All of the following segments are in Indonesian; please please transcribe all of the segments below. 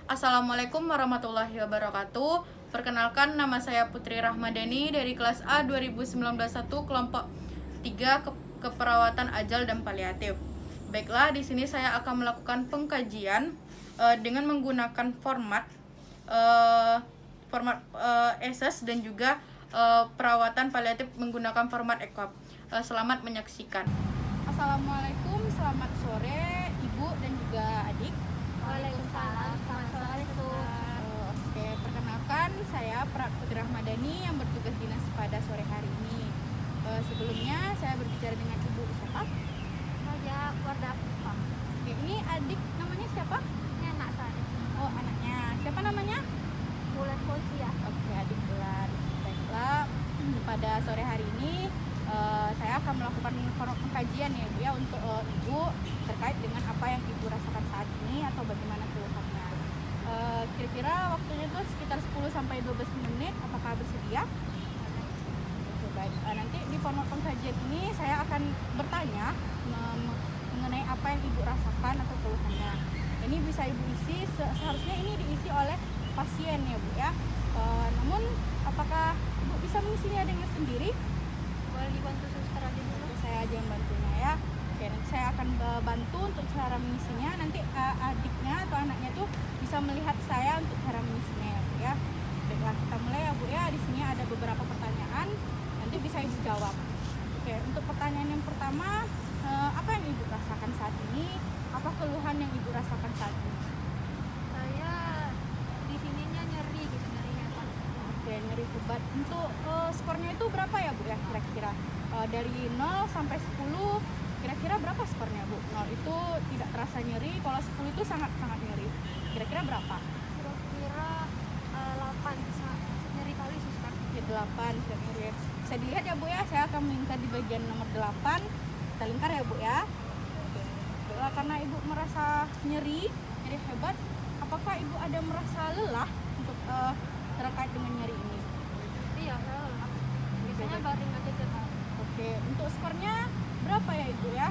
Assalamualaikum warahmatullahi wabarakatuh. Perkenalkan, nama saya Putri Rahmadani dari kelas A 2019-1 kelompok 3 keperawatan ajal dan paliatif. Baiklah, di sini saya akan melakukan pengkajian dengan menggunakan format ESES dan juga perawatan paliatif menggunakan format EKOP. Selamat menyaksikan. Assalamualaikum, selamat sore Ibu dan juga adik. Waalaikumsalam. Oke, perkenalkan saya Putri Rahmadani yang bertugas dinas pada sore hari ini. Sebelumnya saya berbicara dengan Ibu siapa? Saya Wardah. Oke, ini adik namanya siapa? Ini anak saya. Oh, anaknya. Siapa namanya? Bulan Fosia. Oke, adik Bulan. Baiklah, pada sore hari ini saya akan melakukan pengkajian ya Bu ya untuk Ibu terkait dengan apa yang Ibu rasakan saat ini atau bagaimana keluhannya. Kira-kira waktunya itu sekitar 10-12 menit. Apakah bersedia? Oke, baik. Nanti di format pengkajian ini saya akan bertanya mengenai apa yang Ibu rasakan atau keluhannya. Ini bisa Ibu isi, seharusnya ini diisi oleh pasien ya Bu ya. Namun apakah Ibu bisa mengisinya dengan sendiri? Boleh dibantu suster aja dulu. Saya aja yang bantunya ya. Oke, nanti saya akan bantu untuk cara mengisinya. Nanti adiknya atau anaknya tuh bisa melihat saya untuk cara mengisinya ya Bu ya. Baiklah, kita mulai ya Bu ya. Di sini ada beberapa pertanyaan. Nanti bisa Ibu jawab. Oke, untuk pertanyaan yang pertama, apa yang Ibu rasakan saat ini? Apa keluhan yang Ibu rasakan saat ini? Saya di sininya nyeri gitu, nyeri hebat. Oke, nyeri hebat. Untuk skornya itu berapa ya Bu ya kira-kira? Dari 0 sampai 10 kira-kira berapa skornya Bu? 0 itu tidak terasa nyeri, kalau 10 itu sangat-sangat nyeri. Kira-kira berapa? Kira-kira 8. Nyeri kali suster. Oke, 8 sudah nyeri. Bisa dilihat ya Bu ya, saya akan melingkar di bagian nomor 8. Kita lingkar ya Bu ya. Oke. Baiklah, karena Ibu merasa nyeri hebat, apakah Ibu ada merasa lelah untuk terkait dengan nyeri ini? Iya, saya lelah. Biasanya baring aja tiap hari. Oke, untuk skornya berapa ya Ibu ya?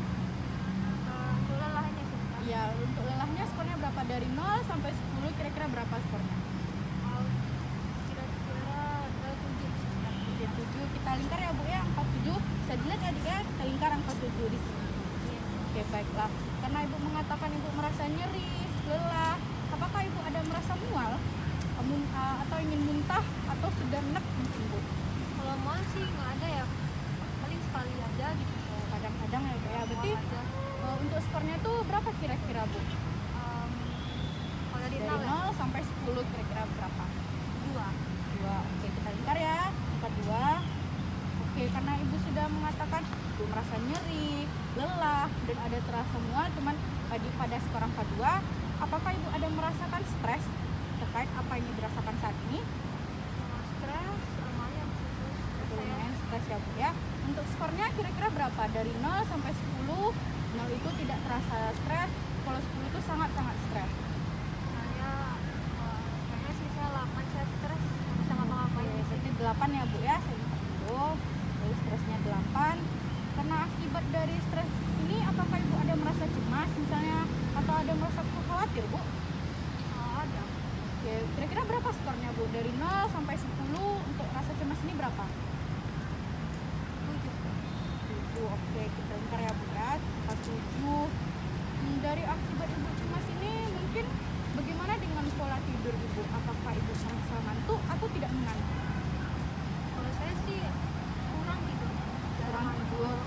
Untuk lelahnya suster. Iya, untuk lelahnya skornya berapa? Dari 0 sampai 10 kira-kira berapa skornya? Kira-kira 7 suster. Oke, 7. Kita lingkar ya Bu ya, angka 7. Bisa dilihat ya Adik ya, kita lingkar angka 7 di sini. Iya. Oke, baiklah. Karena Ibu mengatakan Ibu merasa nyeri, lelah, apakah Ibu ada merasa mual? Atau ingin muntah atau sudah enak mungkin Bu? Kalau mau sih nggak ada ya. Paling sekali aja gitu. Kadang-kadang ya Bu ya. Berarti Mual aja. untuk skornya tuh berapa kira-kira Bu? Kalau dari Dari 0 ya? 0 sampai 10 kira-kira berapa? 2. 2. Oke, kita lingkar ya. Angka 2. Oke, karena Ibu sudah mengatakan Ibu merasa nyeri, lelah, dan ada terasa mual, cuman pada skor angka 2, apakah Ibu ada merasakan stres terkait apa yang Ibu rasakan saat ini? Stres lumayan sih sus. Saya Lumayan stres ya Bu ya. Untuk skornya kira-kira berapa? Dari 0 sampai 10, 0 itu tidak terasa stres, kalau 10 itu sangat-sangat stres. kayaknya sih saya 8. Saya stres nggak bisa ngapa-ngapain Oke, di sini. berarti 8 ya Bu ya, saya lihat dulu. Jadi stresnya 8. Karena akibat dari stres ini, apakah Ibu ada merasa cemas misalnya, atau ada merasa khawatir Bu? Ada Oke, kira-kira berapa skornya Bu? Dari 0 sampai 10 untuk rasa cemas ini berapa? 7. 7. Oke, kita lingkar ya Bu ya. 7. Dari akibat Ibu cemas ini, mungkin bagaimana dengan pola tidur Ibu? Apakah Ibu merasa ngantuk atau tidak mengantuk? Kalau saya sih kurang gitu. Kurang tidur.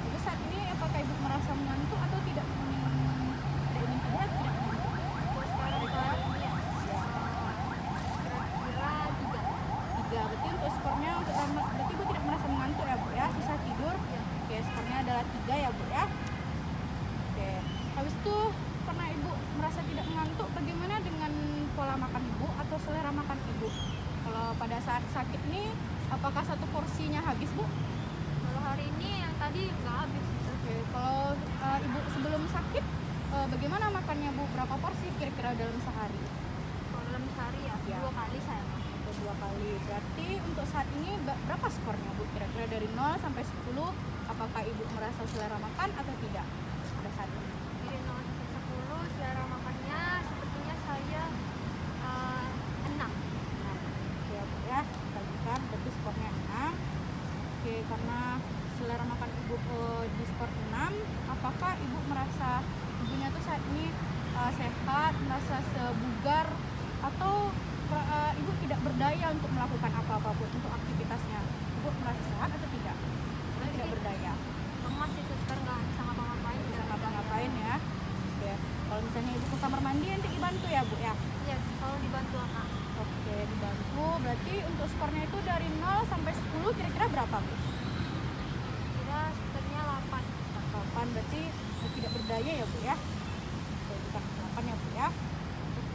Ibu saat ini apakah Ibu merasa mengantuk atau tidak ingin tidur? Tidak mengantuk. Kalau sekarang ini ya kira-kira 3. 3. Berarti untuk skornya berarti Ibu tidak merasa mengantuk ya Bu ya, susah tidur. Ya. Oke, skornya adalah 3 ya Bu ya. Oke, habis itu karena Ibu merasa tidak mengantuk, bagaimana dengan pola makan Ibu atau selera makan Ibu? Kalau pada saat sakit nih, apakah satu porsinya habis Bu? Kalau hari ini yang tadi nggak habis gitu. Oke, kalau Ibu sebelum sakit, bagaimana makannya Bu? Berapa porsi kira-kira dalam sehari? Kalau dalam sehari ya Ya. 2 kali saya makan. Atau 2 kali. Berarti untuk saat ini berapa skornya Bu? Kira-kira dari 0 sampai 10, apakah Ibu merasa selera makan atau tidak pada saat ini? Dari 0 sampai 10 selera makannya sepertinya saya sehat, merasa sebugar, atau ibu tidak berdaya untuk melakukan apa-apapun untuk aktivitasnya? Ibu merasa sehat atau tidak? Tidak berdaya. Masih suster nggak bisa ngapa-ngapain. Bisa ngapa-ngapain ya. Oke. Kalau misalnya ibu ke kamar mandi nanti dibantu ya bu ya? Iya, kalau dibantu Kak. Oke, dibantu. Berarti untuk skornya itu dari 0 sampai 10 kira-kira berapa bu? Kira susternya 8. 8 berarti tidak berdaya ya bu ya? Oke, bukan 8 ya bu ya?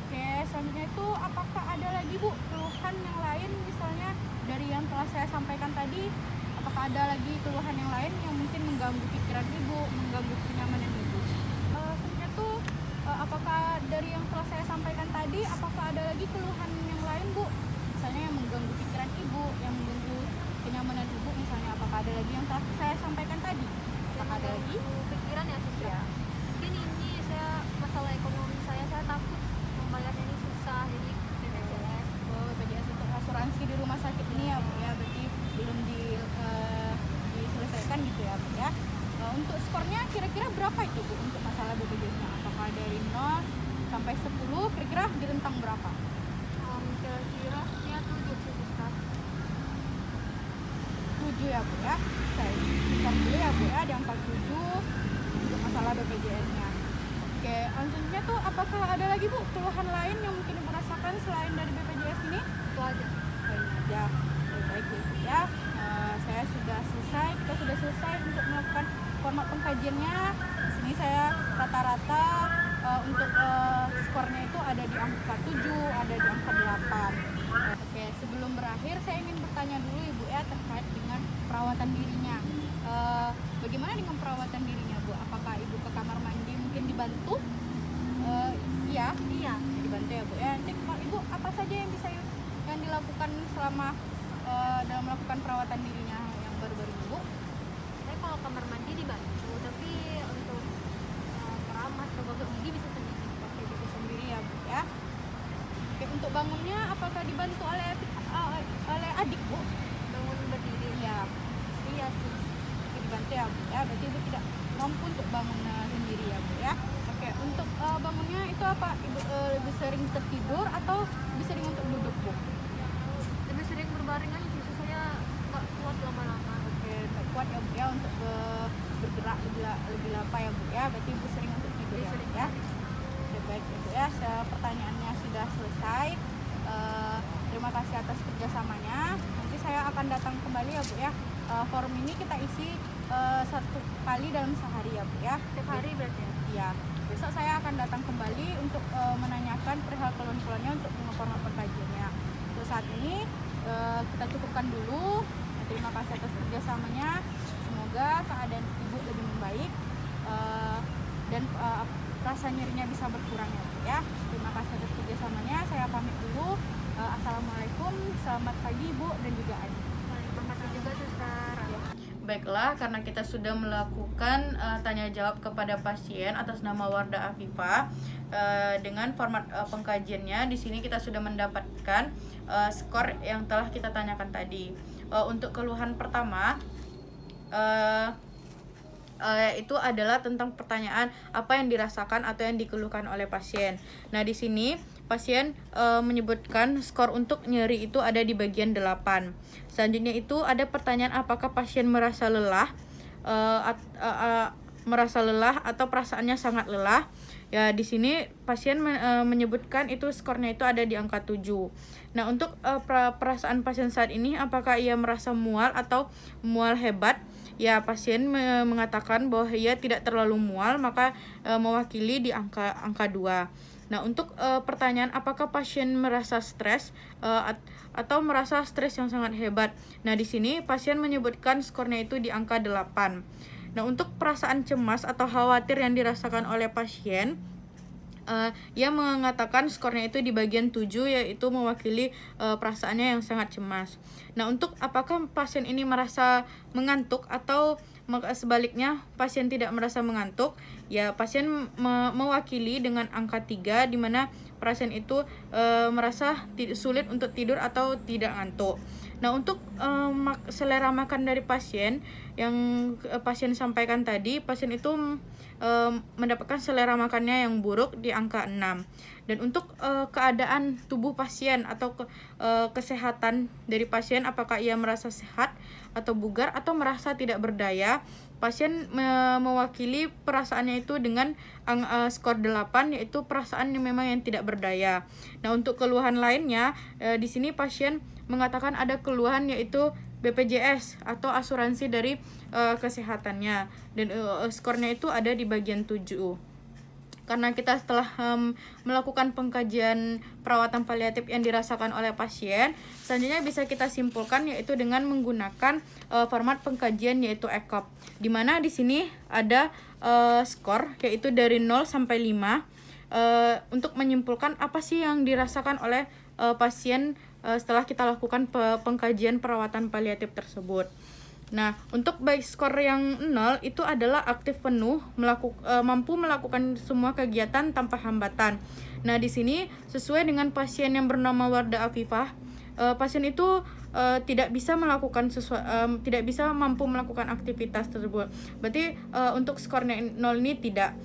Oke, selanjutnya itu apakah ada lagi bu keluhan yang lain, misalnya dari yang telah saya sampaikan tadi? Apakah ada lagi keluhan yang lain yang mungkin mengganggu pikiran ibu, mengganggu kenyamanan ibu? Selanjutnya tuh apakah dari yang telah saya sampaikan tadi, apakah ada lagi keluhan yang lain bu? Misalnya yang mengganggu pikiran ibu, yang mengganggu kenyamanan ibu, misalnya apakah ada lagi yang telah saya sampaikan tadi? Apakah ada lagi? Pikiran ya suster. Ya. Mungkin ini saya masalah ekonomi saya takut membayarnya ini susah, jadi BPJS. Oh, BPJS untuk asuransi di rumah sakit ini ya bu ya, berarti belum diselesaikan gitu ya bu ya. Untuk skornya kira-kira berapa itu bu untuk masalah BPJS-nya? Apakah dari 0 sampai 10 kira-kira di rentang berapa? Kira-kira ya 7 sih suster. 7 ya bu ya. Saya hitung dulu ya bu ya, di angka 7 untuk masalah BPJS-nya. Oke, selanjutnya tuh apakah ada lagi bu keluhan lain yang mungkin ibu rasakan selain dari BPJS ini? Itu aja. Ini aja. Baik bu ya. Saya sudah selesai, kita sudah selesai untuk melakukan format pengkajiannya. Di sini saya rata-rata untuk skornya itu ada di angka 7, ada di angka 8. Oke, sebelum berakhir saya ingin bertanya dulu ibu ya terkait dengan perawatan dirinya. Bagaimana dengan perawatan dirinya bu? Apakah ibu ke kamar mandi mungkin dibantu? Iya dibantu ya bu ya. Nanti ibu apa saja yang bisa yang dilakukan selama dalam melakukan perawatan dirinya yang baru-baru ini bu? Saya kalau kamar mandi dibantu, tapi untuk keramas atau gosok gigi bisa sendiri. Oke, bisa sendiri ya bu ya. Oke, untuk bangunnya apakah dibantu oleh adik bu? Bangun berdiri. Iya sih. Oke, dibantu ya bu ya. Berarti ibu tidak mampu untuk bangun sendiri ya bu ya. Oke, untuk bangunnya itu apa? Ibu lebih sering tertidur atau lebih sering untuk duduk bu? Lebih sering berbaring aja sih, saya nggak kuat lama-lama. Oke, tak kuat ya bu ya untuk bergerak lebih lama ya bu ya. Berarti ibu sering untuk tidur ya bu ya. Oke, baik ya bu ya. Pertanyaannya sudah selesai. Terima kasih atas kerjasamanya. Nanti saya akan datang kembali ya bu ya. Forum ini kita isi 1 kali dalam sehari ya bu ya. Setiap hari berarti ya? Iya. Besok saya akan datang kembali untuk menanyakan perihal keluhan-keluhannya untuk format pengkajiannya. Untuk saat ini kita cukupkan dulu. Terima kasih atas kerjasamanya. Semoga keadaan ibu lebih membaik dan rasa nyerinya bisa berkurang ya bu ya. Terima kasih atas kerjasamanya. Saya pamit dulu. Assalamualaikum. Selamat pagi ibu dan juga adik. Terima kasih juga suster. Baiklah, karena kita sudah melakukan tanya jawab kepada pasien atas nama Wardah Afifah dengan format pengkajiannya, di sini kita sudah mendapatkan skor yang telah kita tanyakan tadi. Untuk keluhan pertama itu adalah tentang pertanyaan apa yang dirasakan atau yang dikeluhkan oleh pasien. Nah, di sini pasien menyebutkan skor untuk nyeri itu ada di bagian 8. Selanjutnya itu ada pertanyaan apakah pasien merasa lelah, atau perasaannya sangat lelah. Ya, di sini pasien menyebutkan itu skornya itu ada di angka 7. Nah, untuk perasaan pasien saat ini apakah ia merasa mual atau mual hebat? Ya, pasien mengatakan bahwa ia tidak terlalu mual, maka mewakili di angka 2. Nah, untuk pertanyaan apakah pasien merasa stres atau merasa stres yang sangat hebat. Nah, di sini pasien menyebutkan skornya itu di angka 8. Nah, untuk perasaan cemas atau khawatir yang dirasakan oleh pasien, ia mengatakan skornya itu di bagian 7, yaitu mewakili perasaannya yang sangat cemas. Nah, untuk apakah pasien ini merasa mengantuk atau sebaliknya pasien tidak merasa mengantuk, ya pasien mewakili dengan angka 3, di mana pasien itu merasa sulit untuk tidur atau tidak ngantuk. Nah, untuk selera makan dari pasien yang pasien sampaikan tadi, pasien itu mendapatkan selera makannya yang buruk di angka 6. Dan untuk keadaan tubuh pasien atau kesehatan dari pasien, apakah ia merasa sehat atau bugar atau merasa tidak berdaya, pasien mewakili perasaannya itu dengan skor 8, yaitu perasaan yang memang yang tidak berdaya. Nah, untuk keluhan lainnya, di sini pasien mengatakan ada keluhan yaitu BPJS atau asuransi dari kesehatannya, dan skornya itu ada di bagian 7. Karena kita setelah melakukan pengkajian perawatan paliatif yang dirasakan oleh pasien, selanjutnya bisa kita simpulkan yaitu dengan menggunakan format pengkajian yaitu ECOP, di mana di sini ada skor yaitu dari 0 sampai 5 untuk menyimpulkan apa sih yang dirasakan oleh pasien setelah kita lakukan pengkajian perawatan paliatif tersebut. Nah, untuk baik skor yang 0 itu adalah aktif penuh, mampu melakukan semua kegiatan tanpa hambatan. Nah, di sini sesuai dengan pasien yang bernama Wardah Afifah, pasien itu tidak bisa mampu melakukan aktivitas tersebut. Berarti untuk skornya 0 ini tidak.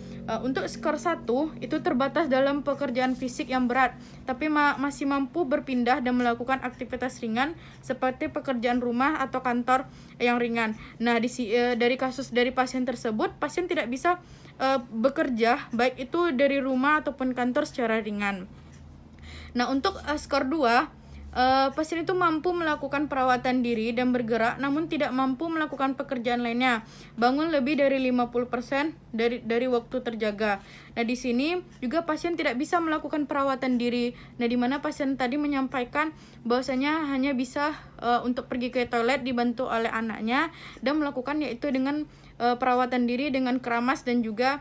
Untuk skor 1 itu terbatas dalam pekerjaan fisik yang berat, tapi masih mampu berpindah dan melakukan aktivitas ringan seperti pekerjaan rumah atau kantor yang ringan. Nah, dari kasus dari pasien tersebut, pasien tidak bisa bekerja baik itu dari rumah ataupun kantor secara ringan. Nah, untuk skor 2, pasien itu mampu melakukan perawatan diri dan bergerak namun tidak mampu melakukan pekerjaan lainnya. Bangun lebih dari 50% dari waktu terjaga. Nah, di sini juga pasien tidak bisa melakukan perawatan diri. Nah, di mana pasien tadi menyampaikan bahwasanya hanya bisa untuk pergi ke toilet dibantu oleh anaknya dan melakukan yaitu dengan perawatan diri dengan keramas dan juga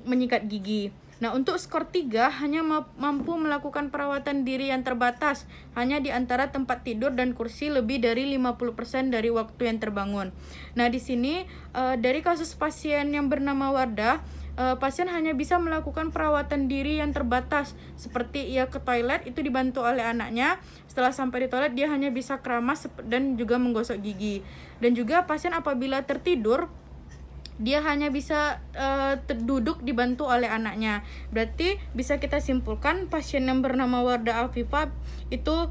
menyikat gigi. Nah, untuk skor 3 hanya mampu melakukan perawatan diri yang terbatas, hanya di antara tempat tidur dan kursi lebih dari 50% dari waktu yang terbangun. Nah, di sini dari kasus pasien yang bernama Wardah, pasien hanya bisa melakukan perawatan diri yang terbatas, seperti ia ke toilet itu dibantu oleh anaknya. Setelah sampai di toilet dia hanya bisa keramas dan juga menggosok gigi. Dan juga pasien apabila tertidur, dia hanya bisa duduk dibantu oleh anaknya. Berarti bisa kita simpulkan pasien yang bernama Wardah Afifah itu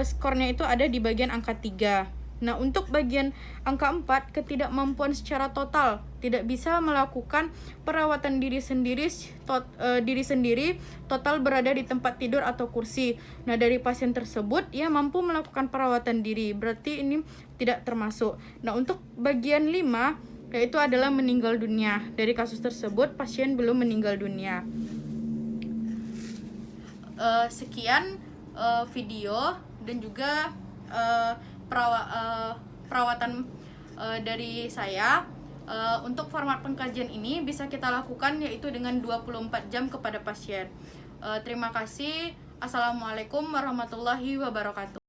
skornya itu ada di bagian angka 3. Nah, untuk bagian angka 4, ketidakmampuan secara total, tidak bisa melakukan perawatan diri sendiri total berada di tempat tidur atau kursi. Nah, dari pasien tersebut ia mampu melakukan perawatan diri, berarti ini tidak termasuk. Nah, untuk bagian 5 yaitu adalah meninggal dunia. Dari kasus tersebut pasien belum meninggal dunia. Sekian video dan juga perawatan dari saya. Untuk format pengkajian ini bisa kita lakukan yaitu dengan 24 jam kepada pasien. Terima kasih. Assalamualaikum warahmatullahi wabarakatuh.